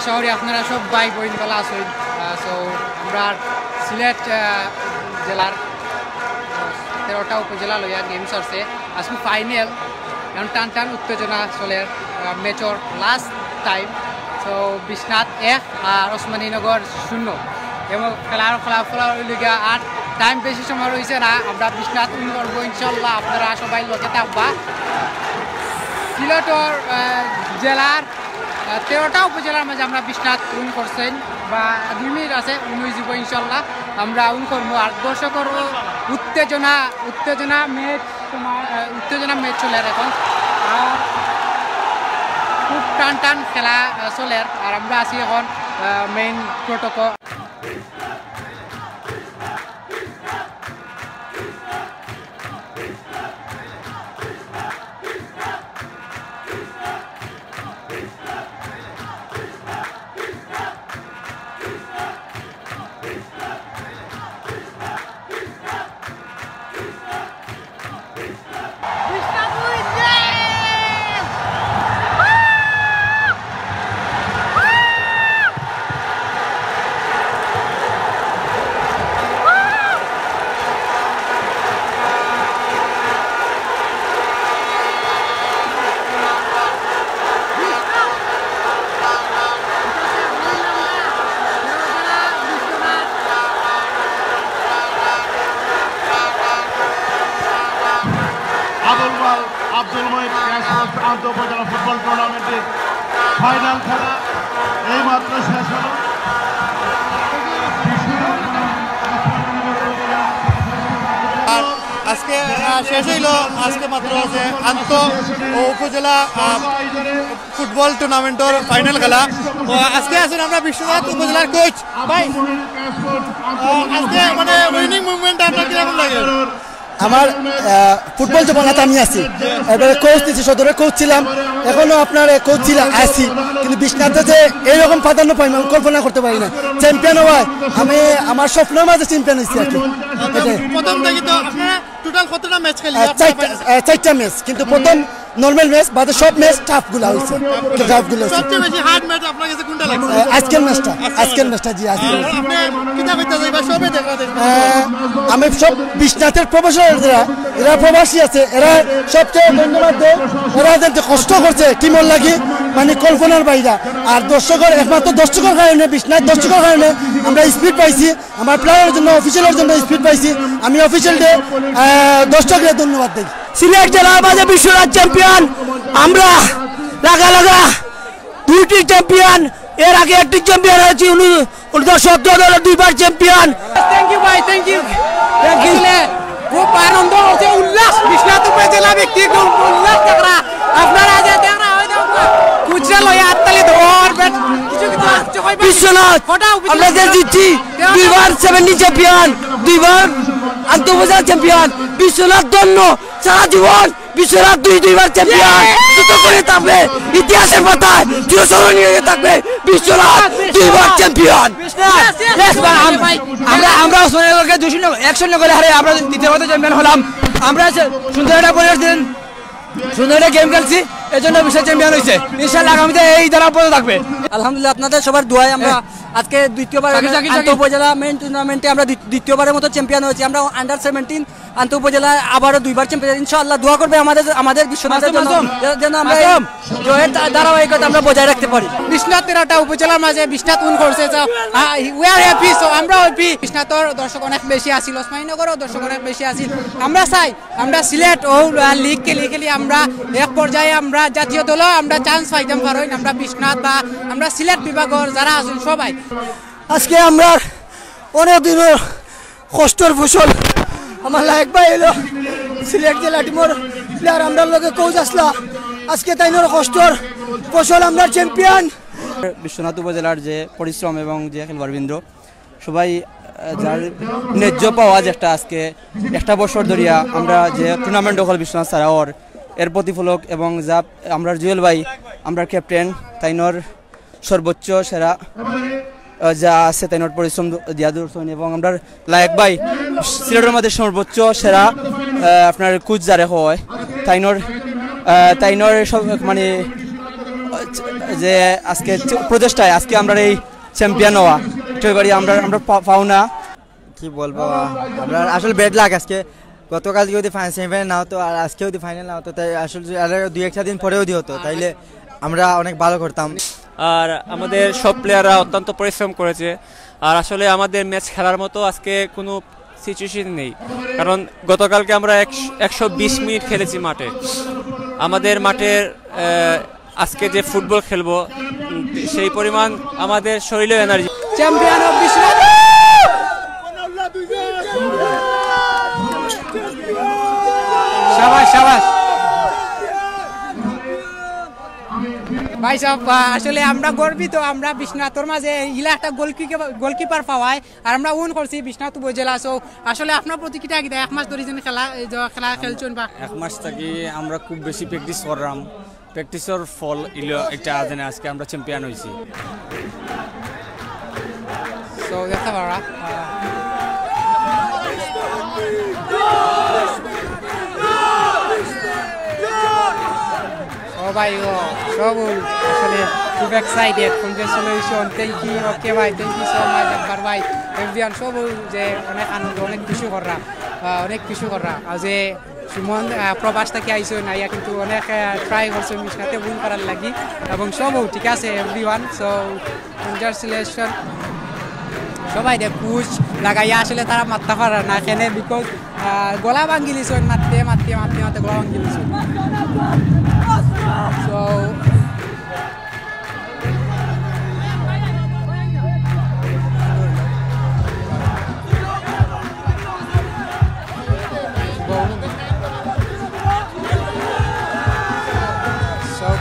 আশা করি আপনারা সব ভাই বোন ভালো আছেন। সো আমরা সিলেট জেলার 13টা উপজেলা লইয়া গেম চলছে। আজকে ফাইনাল এখন টান টান উত্তেজনা চলে ম্যাচর লাস্ট টাইম। সো বিশ্বনাথ 1 আর ওসমানীনগর 0 এবং খেলার ফলাফল লিগা 8 টাইম বেশি সময় রয়েছে না। আমরা বিশ্বনাথ করবো ইনশাল্লাহ, আপনারা সবাই লগে থাকবা। সিলেটর জেলার 13টা উপজেলার মাঝে আমরা বিশ্বনাথ করছেন বা 2 মিনিট আছে যাব ইনশাল্লাহ আমরা করবো। আর দর্শকর উত্তেজনা ম্যাচ চলে এখন, খুব টান টান খেলা চলে। আর আমরা আছি এখন মেইন প্রোটোকল। আব্দুল মহিদ আন্তঃ-উপজেলা ফুটবল টুর্নামেন্টের ফাইনাল খেলা এইমাত্র শেষ হল। আজকে শেষ হইল, আজকে মাত্র আছে আন্তঃ ও উপজেলা ফুটবল টুর্নামেন্টের ফাইনাল খেলা। আজকে আছেন আমরা বিশ্বনাথ উপজেলার কোচ ভাই। আজকে মানে উইনিং মুভমেন্ট আপনার কিরকম লাগে? আমার ফুটবল জমানাতে আমি আছি, এবারে কোচ দিচ্ছি, সদরে কোচ ছিলাম, এখনো আপনার কোচ ছিলাম আছি, কিন্তু বিশ্বনাথে যে এইরকম প্রাধান্য পাই আমি কল্পনা করতে পারি না। চ্যাম্পিয়ন হওয়ায় আমি আমার স্বপ্নের মাঝে চ্যাম্পিয়ন হয়েছি আর কি। প্রথম থেকে তো আপনারা টোটাল কতটা ম্যাচ খেলি? 4টা ম্যাচ, কিন্তু প্রথম নরমাল ম্যাচ বাদে সব ম্যাচ টাফগুলো হয়েছে। সবচেয়ে বেশি হার্ড ম্যাচ আপনার কাছে কোনটা লাগছে? আজকের ম্যাচটা জি আজকে আমি সব বিশ্বনাথের প্রফেশনাল এরা প্রবাসী আছে, এরা সবচেয়ে ধন্যবাদ দেয়। এরা যে কষ্ট করছে টিমর লাগি মানে কল্পনার বাইরা। আর দর্শকের একমাত্র দর্শকের কারণে, বিশ্বনাথ দর্শকের কারণে আমরা স্পিড পাইছি, আমার প্লেয়ারের জন্য অফিসিয়ালের জন্য স্পিড পাইছি। আমি অফিসিয়াল ডে দর্শকের ধন্যবাদ দিই। সিলেট জেলার মাঝে বিশ্বনাথ চ্যাম্পিয়ন, আমরা লাগা 2টি চ্যাম্পিয়ন, এর আগে 1টি চ্যাম্পিয়ন হয়েছি 1917 2বার চ্যাম্পিয়ন। থ্যাংক ইউ ভাই, থ্যাংক ইউ। খুব আনন্দ হচ্ছে, উল্লাস বিশ্বনাথ উপজেলা ব্যক্তি উল্লাস দেখরা আপনারা যে দেখরা কুচরা লয়া আত্তালি দর কিছু বিশ্বনাথ আমরা যে জিতছি 2বার 70 চ্যাম্পিয়ন, 2বার আন্তঃ-উপজেলা চ্যাম্পিয়ন। বিশ্বনাথ ধন্য সারা জীবন, বিশ্বনাথ 2বার চ্যাম্পিয়ন। যত করে থাকবে ইতিহাসের পাতায় চিরস্মরণীয় হয়ে থাকবে বিশ্বনাথ 2বার চ্যাম্পিয়ন। আমরা ওসমানীনগরকে 2-1 করে হারে আমরা দ্বিতীয়বার চ্যাম্পিয়ন হলাম। আমরা সুন্দর একটা পরিবেশ দিন, সুন্দর একটা গেম খেলছি, এই জন্য বিশ্ব চ্যাম্পিয়ন হয়েছে। ইনশাআল্লাহ আগামীতে এই ধারা পড়ে থাকবে। আলহামদুলিল্লাহ আপনাদের সবার দোয়ায় আমরা আজকে দ্বিতীয়বার আন্তঃ-উপজেলা মেইন টুর্নামেন্টে আমরা দ্বিতীয়বারের মতো চ্যাম্পিয়ন হয়েছি। আমরা আন্ডার 17 আন্তঃ-উপজেলা আবারও 2বার চ্যাম্পিয়ন। ইনশাআল্লাহ দোয়া করবে আমাদের বিশ্বনাথের জন্য, যেন আমরা জয়ের ধারাবাহিকতা আমরা বজায় রাখতে পারি। বিশ্বনাথ 13টা উপজেলার মাঝে বিশ্বনাথ করছে, উই আর হ্যাপি। সো আমরা হ্যাপি। বিশ্বনাথের দর্শক অনেক বেশি আছিল, ওসমানীনগরও দর্শক অনেক বেশি আছিল। আমরা চাই আমরা সিলেট ও লিগ খেলি আমরা এক পর্যায়ে আমরা জাতীয় দলও আমরা চান্স পাইতাম পারই। আমরা বিশ্বনাথ বা আমরা সিলেট বিভাগের যারা আছেন সবাই আজকে আমরা অনেক দিনের কষ্টের ফসল আমার লায়ক ভাই এলো সিলেট জেলা টিমের প্লেয়ার, আমরা লগে কোচ আসলা, আজকে তাইনের কষ্টের ফসল আমরা চ্যাম্পিয়ন। বিশ্বনাথ উপজেলার যে পরিশ্রম এবং যে খেলোয়াড়বৃন্দ সবাই যার ন্যায্য পাওয়া যেটা আজকে 1 বছর ধরিয়া আমরা যে টুর্নামেন্ট হল বিশ্বনাথ সারাওয়ার এর প্রতিফলক, এবং যা আমরা জুয়েল ভাই আমরা ক্যাপ্টেন তাইনর সর্বোচ্চ সেরা যা আছে তাইনর পরিশ্রম দিয়া দর্শন, এবং আমরা লায়ক ভাই সিলেটের মধ্যে সর্বোচ্চ সেরা আপনার কোচ যারে হয় তাইনর সব মানে যে আজকে প্রচেষ্টায় আজকে আমরা এই চ্যাম্পিয়ন হওয়া এটাই আমরা পাও না। কি বলবো, আমরা আসলে ব্যাড লাগ আজকে। গতকাল যদি সেমিফাইনাল না হতো আর আজকে যদি ফাইনাল না হতো, তাই আসলে দুই একটা দিন পরেও যদি হতো তাইলে আমরা অনেক ভালো করতাম। আর আমাদের সব প্লেয়াররা অত্যন্ত পরিশ্রম করেছে। আর আসলে আমাদের ম্যাচ খেলার মতো আজকে কোনো সিচুয়েশন নেই, কারণ গতকালকে আমরা 120 মিনিট খেলেছি মাঠে। আমাদের মাঠের আজকে যে ফুটবল খেলবো সেই পরিমাণ আমাদের শরীরে এনার্জি। Champion of Biswanath. শাবাশ শাবাশ ভাই সাহেব, আসলে আমরা গর্বিত, আমরা বিশ্বনাথের মাঝে ইলা একটা গোলকিপার পাওয়ায় আর আমরা উন করছি বিশ্বনাথ উপজেলা। সো আসলে আপনার প্রতিক্রিয়া কি? 1 মাস ধরে খেলা খেলছেন বা 1 মাস থেকে আমরা খুব বেশি প্র্যাকটিস করলাম, প্র্যাকটিসের ফল ইলো এটা আজকে আমরা চ্যাম্পিয়ন হয়েছি। সো দেখা পারা সবাই সব আসলে খুব excited. Congratulation, thank you. Okay ভাই, থ্যাংক ইউ সো মাচ একবার ভাই। এভরিওয়ান সব যে অনেক আনন্দ, অনেক কিছু করা, আর যে সুমন প্রবাস থেকে আইসো নাইয়া কিন্তু অনেক ট্রাই করছে মিশনাতে উইন করার লাগি এবং সব ঠিক আছে এভরিওয়ান। সো কংগ্রেচুলেশন সবাই দে পুশ লাগাইয়া আসলে তারা মারতে পারে না কেনে, বিকজ গলা ভাঙ্গিলিছ মারতে গলা ভাঙ্গিলিছ। So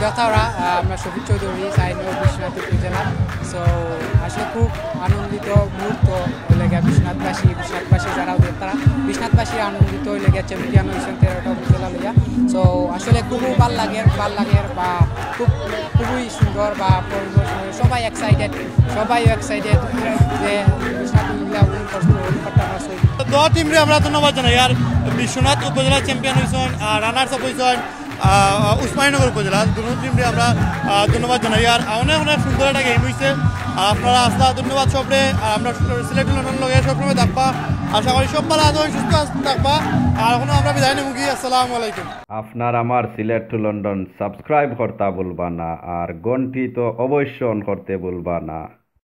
কথারা আমরা শফিক চৌধুরী, বিশ্বনাথ উপজেলা। সো আসলে খুব আনন্দিত মুহূর্ত লেগে বিশ্বনাথবাসী যারা তারা বিশ্বনাথবাসী আনন্দিত লেগে চ্যাম্পিয়ন হয়েছেন 13টা উপজেলা লেগে। সো আসলে খুবই ভাল লাগে বা খুবই সুন্দর বা সবাই এক্সাইটেড যে বিশ্বনাথ টিমরে আমরা ধন্যবাদ জানাই। আর বিশ্বনাথ উপজেলা চ্যাম্পিয়ন হয়েছেন, রানার্স আপ হয়েছেন উসমানীনগর উপজেলা, দুটো টিমরে আমরা ধন্যবাদ জানাই। আর অনেক সুন্দর একটা গেম হয়েছে। আর আপনারা আসলা ধন্যবাদ সবরে। আর আমরা সিলেক্ট লন্ডন লগে সবসময় থাকবা, আশা করি সব ভালো আছো, সুস্থ থাকবা। আর এখন আমরা বিদায় নেব কি, আসসালামু আলাইকুম। আপনার আমার সিলেক্ট টু লন্ডন সাবস্ক্রাইব করতে ভুলবা না, আর ঘন্টি তো অবশ্যই অন করতে ভুলবা না।